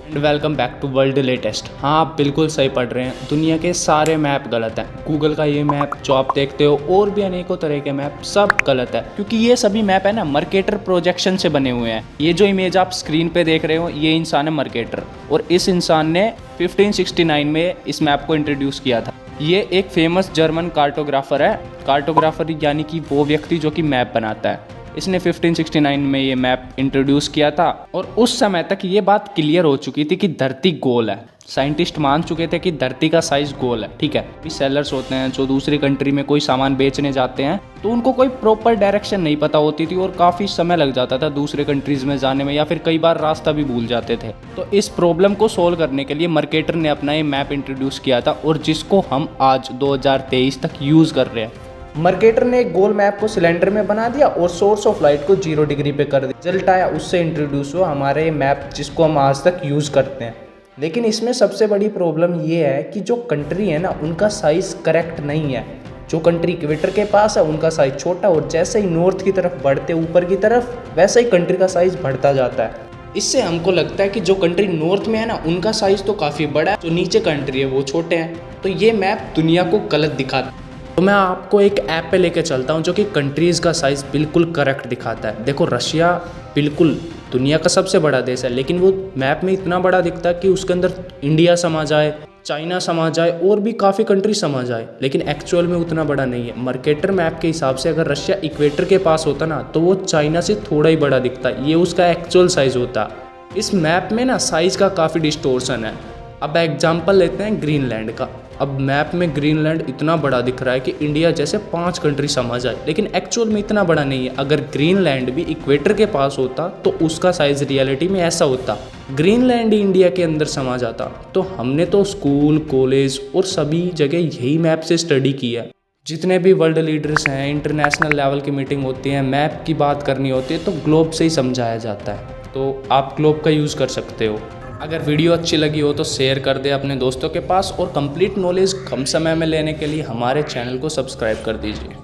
And welcome back to World Latest. हाँ, आप बिल्कुल सही पढ़ रहे हैं। दुनिया के सारे मैप गलत हैं। गूगल का ये मैप जो आप देखते हो और भी अनेकों तरह के मैप सब गलत है, क्योंकि ये सभी मैप है ना मर्केटर प्रोजेक्शन से बने हुए हैं। ये जो इमेज आप स्क्रीन पे देख रहे हो ये इंसान है मर्केटर, और इस इंसान ने 1569 में इस मैप को इंट्रोड्यूस किया था। ये एक फेमस जर्मन कार्टोग्राफर है। कार्टोग्राफर यानी कि वो व्यक्ति जो कि मैप बनाता है। इसने 1569 में ये मैप इंट्रोड्यूस किया था, और उस समय तक ये बात क्लियर हो चुकी थी कि धरती गोल है। साइंटिस्ट मान चुके थे कि धरती का साइज गोल है, ठीक है। अभी सेलर्स होते हैं जो दूसरी कंट्री में कोई सामान बेचने जाते हैं, तो उनको कोई प्रॉपर डायरेक्शन नहीं पता होती थी और काफ़ी समय लग जाता था दूसरे कंट्रीज़ में जाने में, या फिर कई बार रास्ता भी भूल जाते थे। तो इस प्रॉब्लम को सोल्व करने के लिए मर्केटर ने अपना ये मैप इंट्रोड्यूस किया था, और जिसको हम आज 2023 तक यूज़ कर रहे हैं। मर्केटर ने एक गोल मैप को सिलेंडर में बना दिया और सोर्स ऑफ लाइट को 0 डिग्री पे कर दिया। रिजल्ट आया, उससे इंट्रोड्यूस हुआ हमारे मैप जिसको हम आज तक यूज़ करते हैं। लेकिन इसमें सबसे बड़ी प्रॉब्लम ये है कि जो कंट्री है ना उनका साइज़ करेक्ट नहीं है। जो कंट्री इक्वेटर के पास है उनका साइज़ छोटा, और जैसे ही नॉर्थ की तरफ बढ़ते ऊपर की तरफ वैसे ही कंट्री का साइज़ बढ़ता जाता है। इससे हमको लगता है कि जो कंट्री नॉर्थ में है ना उनका साइज़ तो काफ़ी बड़ा है, जो नीचे कंट्री है वो छोटे हैं। तो ये मैप दुनिया को गलत दिखाता है। तो मैं आपको एक ऐप पे लेके चलता हूँ जो कि कंट्रीज़ का साइज़ बिल्कुल करेक्ट दिखाता है। देखो, रशिया बिल्कुल दुनिया का सबसे बड़ा देश है, लेकिन वो मैप में इतना बड़ा दिखता है कि उसके अंदर इंडिया समा जाए, चाइना समा जाए, और भी काफ़ी कंट्री समा जाए, लेकिन एक्चुअल में उतना बड़ा नहीं है। मर्केटर मैप के हिसाब से अगर रशिया इक्वेटर के पास होता ना तो वो चाइना से थोड़ा ही बड़ा दिखता, ये उसका एक्चुअल साइज़ होता। इस मैप में ना साइज़ का काफ़ी डिस्टोर्सन है। अब एग्जाम्पल लेते हैं ग्रीनलैंड का। अब मैप में ग्रीनलैंड इतना बड़ा दिख रहा है कि इंडिया जैसे 5 कंट्री समा जाए, लेकिन एक्चुअल में इतना बड़ा नहीं है। अगर ग्रीनलैंड भी इक्वेटर के पास होता तो उसका साइज़ रियलिटी में ऐसा होता। ग्रीनलैंड ही इंडिया के अंदर समा जाता। तो हमने तो स्कूल, कॉलेज और सभी जगह यही मैप से स्टडी की है। जितने भी वर्ल्ड लीडर्स हैं, इंटरनेशनल लेवल की मीटिंग होती है, मैप की बात करनी होती है तो ग्लोब से ही समझाया जाता है। तो आप ग्लोब का यूज़ कर सकते हो। अगर वीडियो अच्छी लगी हो तो शेयर कर दे अपने दोस्तों के पास, और कंप्लीट नॉलेज कम समय में लेने के लिए हमारे चैनल को सब्सक्राइब कर दीजिए।